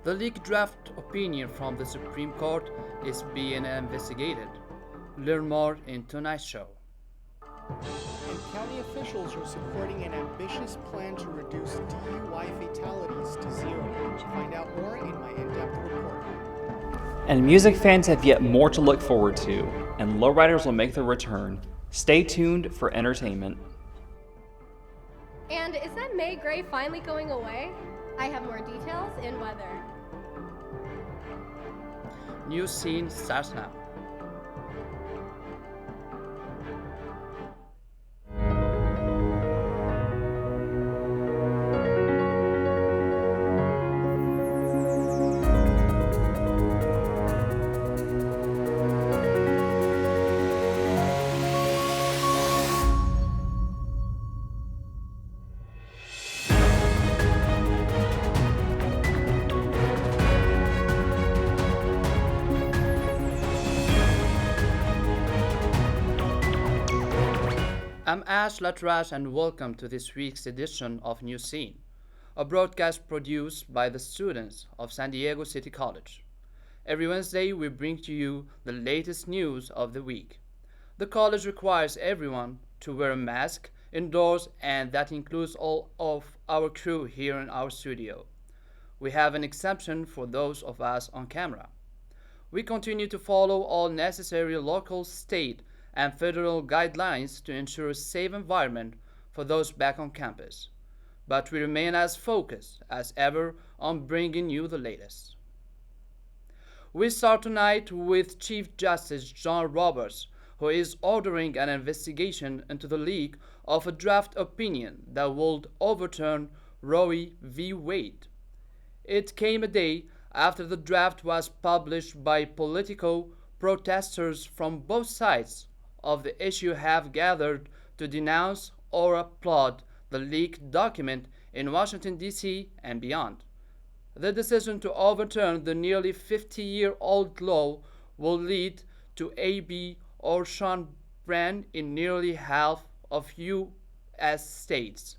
The leaked draft opinion from the Supreme Court is being investigated. Learn more in tonight's show. And county officials are supporting an ambitious plan to reduce DUI fatalities to zero. Find out more in my in-depth report. And music fans have yet more to look forward to, and lowriders will make their return. Stay tuned for entertainment. And is that May Gray finally going away? I have more details in weather. Newscene starts now. I'm Lattrach and welcome to this week's edition of Newscene, a broadcast produced by the students of San Diego City College. Every Wednesday we bring to you the latest news of the week. The college requires everyone to wear a mask indoors, and that includes all of our crew here in our studio. We have an exception for those of us on camera. We continue to follow all necessary local, state, and federal guidelines to ensure a safe environment for those back on campus. But we remain as focused as ever on bringing you the latest. We start tonight with Chief Justice John Roberts, who is ordering an investigation into the leak of a draft opinion that would overturn Roe v. Wade. It came a day after the draft was published by political protesters from both sides of the issue have gathered to denounce or applaud the leaked document in Washington, D.C. and beyond. The decision to overturn the nearly 50-year-old law will lead to AB or Sean ban in nearly half of U.S. states.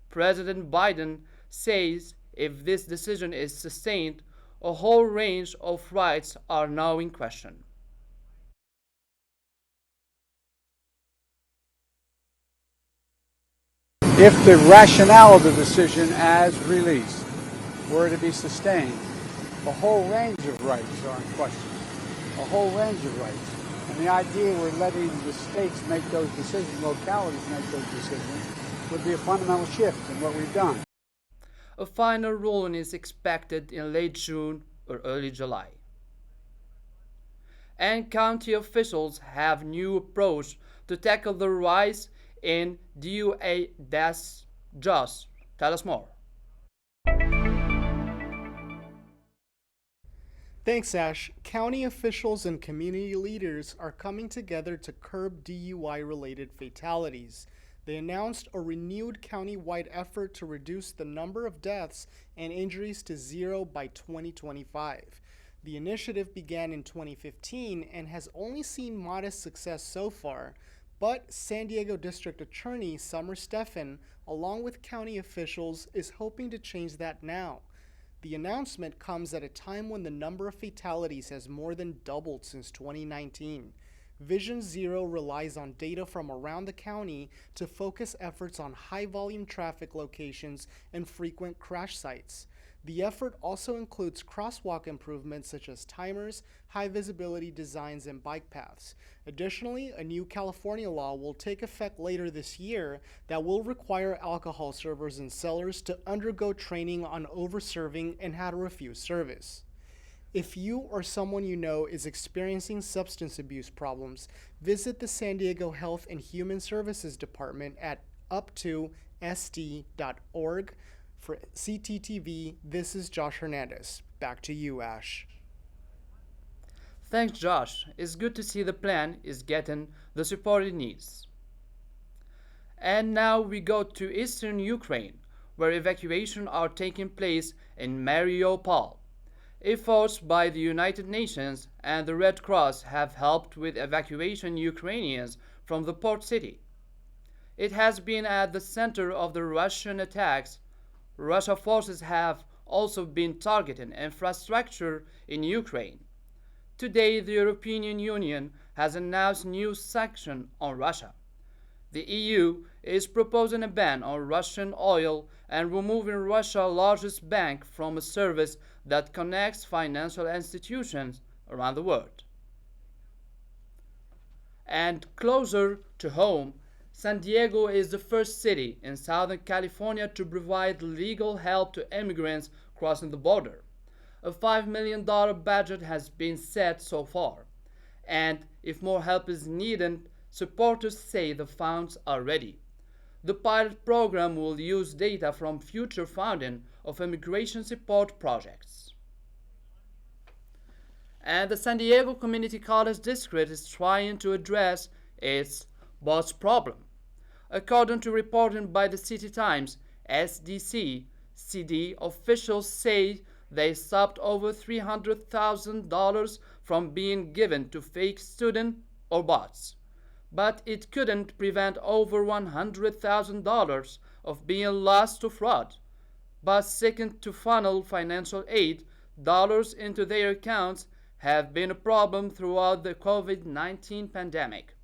President Biden says if this decision is sustained, a whole range of rights are now in question. If the rationale of the decision as released were to be sustained, a whole range of rights are in question. A whole range of rights. And the idea we're letting the states make those decisions, localities make those decisions, would be a fundamental shift in what we've done. A final ruling is expected in late June or early July. And county officials have new approach to tackle the rise in DUI deaths. Josh, tell us more. Thanks, Ash. County officials and community leaders are coming together to curb DUI-related fatalities. They announced a renewed county-wide effort to reduce the number of deaths and injuries to zero by 2025. The initiative began in 2015 and has only seen modest success so far, but San Diego District Attorney Summer Stephan, along with county officials, is hoping to change that now. The announcement comes at a time when the number of fatalities has more than doubled since 2019. Vision Zero relies on data from around the county to focus efforts on high-volume traffic locations and frequent crash sites. The effort also includes crosswalk improvements such as timers, high-visibility designs, and bike paths. Additionally, a new California law will take effect later this year that will require alcohol servers and sellers to undergo training on overserving and how to refuse service. If you or someone you know is experiencing substance abuse problems, visit the San Diego Health and Human Services Department at uptosd.org. For CTTV, this is Josh Hernandez. Back to you, Ash. Thanks, Josh. It's good to see the plan is getting the support it needs. And now we go to eastern Ukraine, where evacuations are taking place in Mariupol. Efforts by the United Nations and the Red Cross have helped with evacuation Ukrainians from the port city. It has been at the center of the Russian attacks. Russian forces have also been targeting infrastructure in Ukraine. Today, the European Union has announced new sanctions on Russia. The EU is proposing a ban on Russian oil and removing Russia's largest bank from a service that connects financial institutions around the world. And closer to home, San Diego is the first city in Southern California to provide legal help to immigrants crossing the border. A $5 million budget has been set so far, and if more help is needed, supporters say the funds are ready. The pilot program will use data from future funding of immigration support projects. And the San Diego Community College District is trying to address its bus problem. According to reporting by the City Times, SDC CD officials say they stopped over $300,000 from being given to fake students or bots, but it couldn't prevent over $100,000 of being lost to fraud. But seeking to funnel financial aid dollars into their accounts have been a problem throughout the COVID-19 pandemic.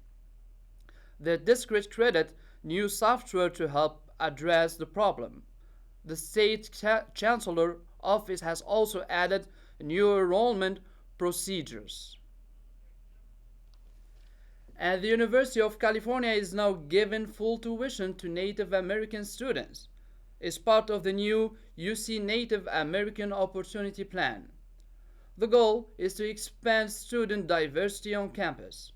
The district credit new software to help address the problem. The state chancellor office has also added new enrollment procedures. And the University of California is now giving full tuition to Native American students. It's part of the new UC Native American Opportunity Plan. The goal is to expand student diversity on campus.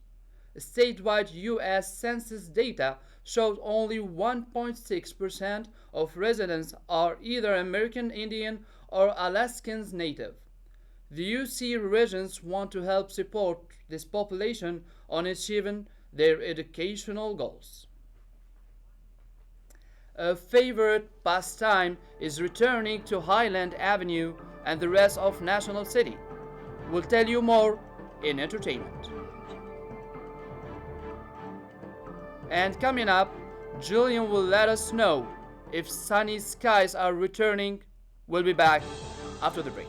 Statewide U.S. Census data shows only 1.6% of residents are either American Indian or Alaskan Native. The UC regents want to help support this population on achieving their educational goals. A favorite pastime is returning to Highland Avenue and the rest of National City. We'll tell you more in entertainment. And coming up, Julian will let us know if sunny skies are returning. We'll be back after the break.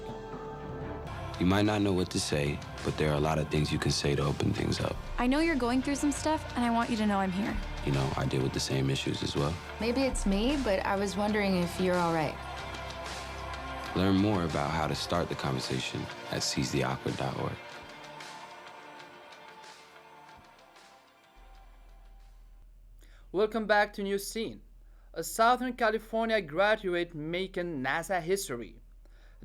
You might not know what to say, but there are a lot of things you can say to open things up. I know you're going through some stuff, and I want you to know I'm here. You know, I deal with the same issues as well. Maybe it's me, but I was wondering if you're all right. Learn more about how to start the conversation at seizetheawkward.org. Welcome back to Newscene. A Southern California graduate making NASA history.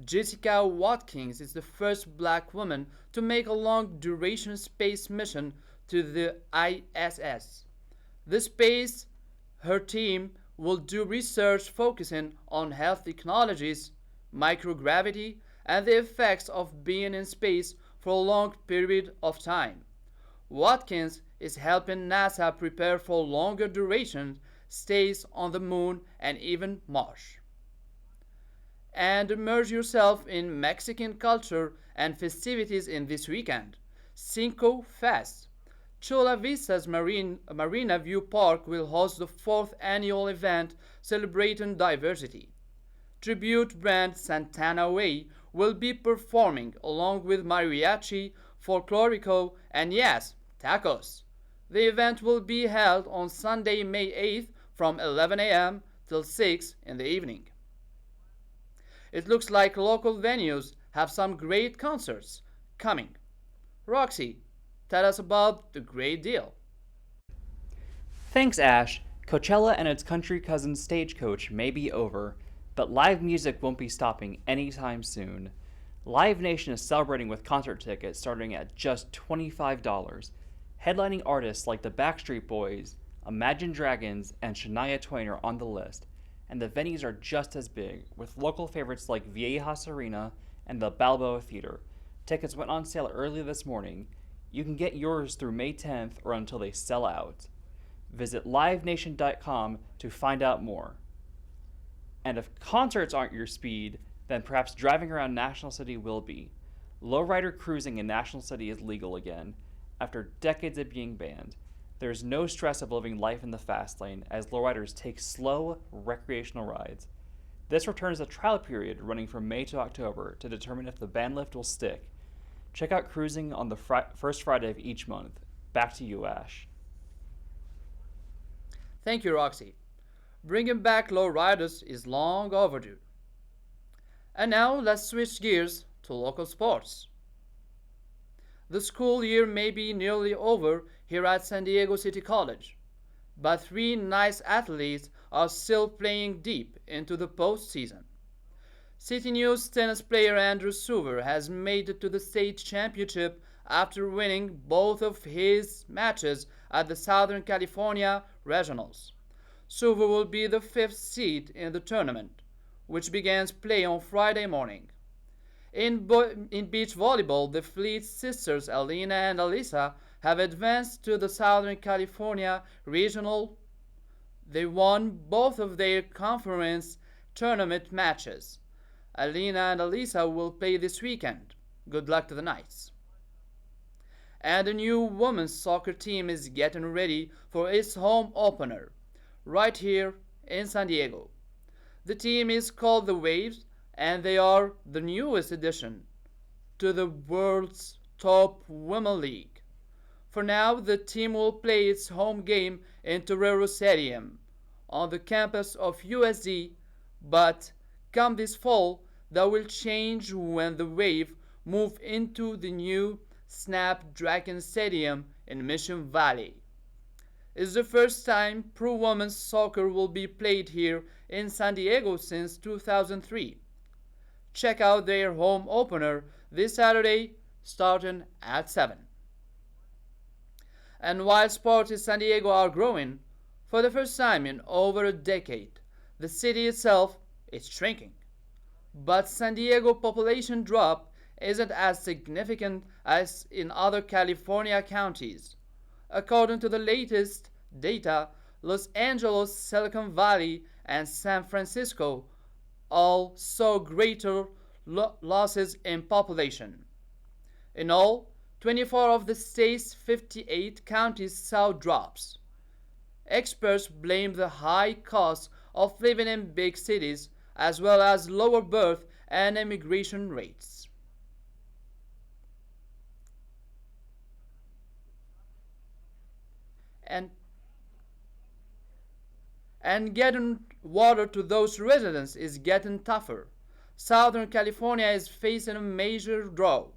Jessica Watkins is the first black woman to make a long-duration space mission to the ISS. The space, her team will do research focusing on health technologies, microgravity, and the effects of being in space for a long period of time. Watkins is helping NASA prepare for longer duration stays on the moon and even Mars. And immerse yourself in Mexican culture and festivities in this weekend. Cinco Fest. Chula Vista's Marina View Park will host the 4th annual event celebrating diversity. Tribute band Santana Way will be performing along with mariachi, folklorico, and yes, tacos. The event will be held on Sunday, May 8th from 11 a.m. till 6 in the evening. It looks like local venues have some great concerts coming. Roxy, tell us about the great deal. Thanks, Ash. Coachella and its country cousin Stagecoach may be over, but live music won't be stopping anytime soon. Live Nation is celebrating with concert tickets starting at just $25. Headlining artists like the Backstreet Boys, Imagine Dragons, and Shania Twain are on the list, and the venues are just as big, with local favorites like Viejas Arena and the Balboa Theater. Tickets went on sale early this morning. You can get yours through May 10th or until they sell out. Visit livenation.com to find out more. And if concerts aren't your speed, then perhaps driving around National City will be. Lowrider cruising in National City is legal again, after decades of being banned. There's no stress of living life in the fast lane as lowriders take slow, recreational rides. This returns a trial period running from May to October to determine if the ban lift will stick. Check out cruising on the first Friday of each month. Back to you, Ash. Thank you, Roxy. Bringing back low riders is long overdue. And now let's switch gears to local sports. The school year may be nearly over here at San Diego City College, but three nice athletes are still playing deep into the postseason. City News tennis player Andrew Suver has made it to the state championship after winning both of his matches at the Southern California Regionals. Suver will be the fifth seed in the tournament, which begins play on Friday morning. In beach volleyball, the Fleet sisters Alina and Alyssa have advanced to the Southern California Regional. They won both of their conference tournament matches. Alina and Alyssa will play this weekend. Good luck to the Knights. And the new women's soccer team is getting ready for its home opener, right here in San Diego. The team is called the Waves, and they are the newest addition to the world's top women league. For now, the team will play its home game in Torero Stadium on the campus of USD, but come this fall, that will change when the Wave move into the new Snapdragon Stadium in Mission Valley. It's the first time pro women's soccer will be played here in San Diego since 2003. Check out their home opener this Saturday starting at 7. And while sports in San Diego are growing, for the first time in over a decade, the city itself is shrinking. But San Diego population drop isn't as significant as in other California counties. According to the latest data, Los Angeles, Silicon Valley, and San Francisco all saw greater losses in population. In all, 24 of the state's 58 counties saw drops. Experts blame the high cost of living in big cities as well as lower birth and immigration rates. And getting water to those residents is getting tougher. Southern California is facing a major drought.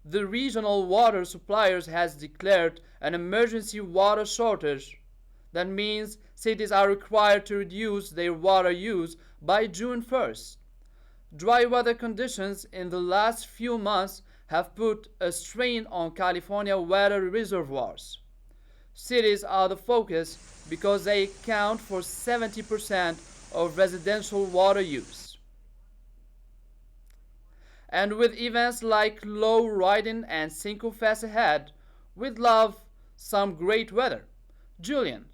The regional water suppliers has declared an emergency water shortage. That means cities are required to reduce their water use by June 1st. Dry weather conditions in the last few months have put a strain on California water reservoirs. Cities are the focus because they account for 70% of residential water use. And with events like low riding and Cinco Fest ahead, we'd love some great weather. Julian,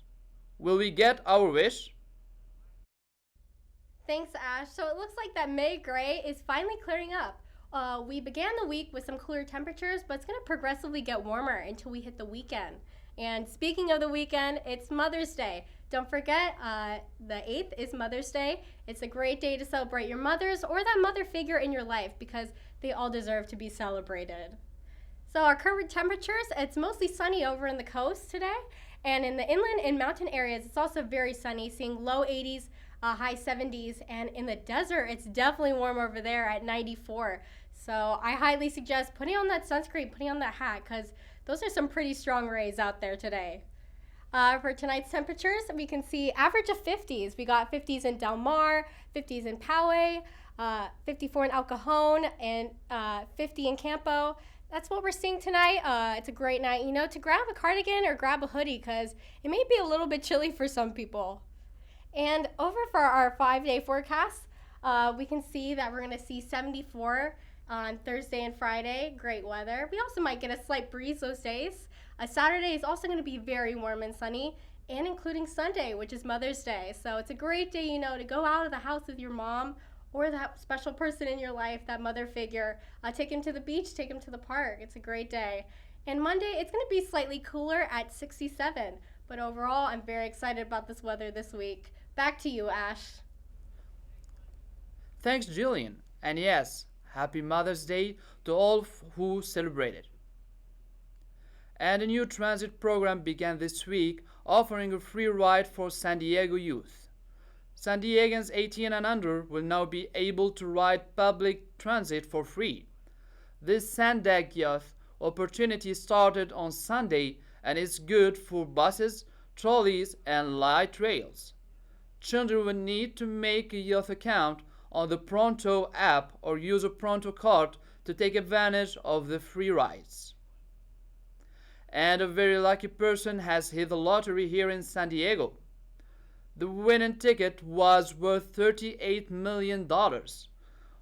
will we get our wish? Thanks, Ash. So it looks like that May gray is finally clearing up. We began the week with some cooler temperatures, but it's going to progressively get warmer until we hit the weekend. And speaking of the weekend, it's Mother's Day. Don't forget, the 8th is Mother's Day. It's a great day to celebrate your mothers or that mother figure in your life because they all deserve to be celebrated. So our current temperatures, it's mostly sunny over in the coast today. And in the inland and mountain areas, it's also very sunny, seeing low 80s, high 70s. And in the desert, it's definitely warm over there at 94. So I highly suggest putting on that sunscreen, putting on that hat, because those are some pretty strong rays out there today. For tonight's temperatures, we can see average of 50s. We got 50s in Del Mar, 50s in Poway, 54 in El Cajon, and 50 in Campo. That's what we're seeing tonight. It's a great night, to grab a cardigan or grab a hoodie because it may be a little bit chilly for some people. And over for our 5-day forecast, we can see that we're going to see 74 on Thursday and Friday. Great weather. We also might get a slight breeze those days. Saturday is also going to be very warm and sunny, and including Sunday, which is Mother's Day. So it's a great day, to go out of the house with your mom or that special person in your life, that mother figure. Take him to the beach, take him to the park. It's a great day. And Monday, it's going to be slightly cooler at 67. But overall, I'm very excited about this weather this week. Back to you, Ash. Thanks, Jillian. And yes, happy Mother's Day to all who celebrate it. And a new transit program began this week, offering a free ride for San Diego youth. San Diegans 18 and under will now be able to ride public transit for free. This Sandag Youth opportunity started on Sunday and is good for buses, trolleys, and light rails. Children will need to make a youth account on the Pronto app or use a Pronto card to take advantage of the free rides. And a very lucky person has hit the lottery here in San Diego. The winning ticket was worth $38 million.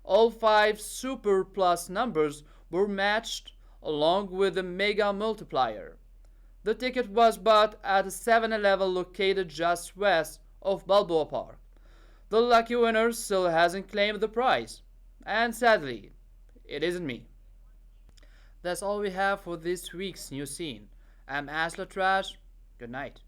All 5 Super Plus numbers were matched along with the Mega Multiplier. The ticket was bought at a 7-Eleven located just west of Balboa Park. The lucky winner still hasn't claimed the prize, and sadly, it isn't me. That's all we have for this week's Newscene. I'm Lattrach. Good night.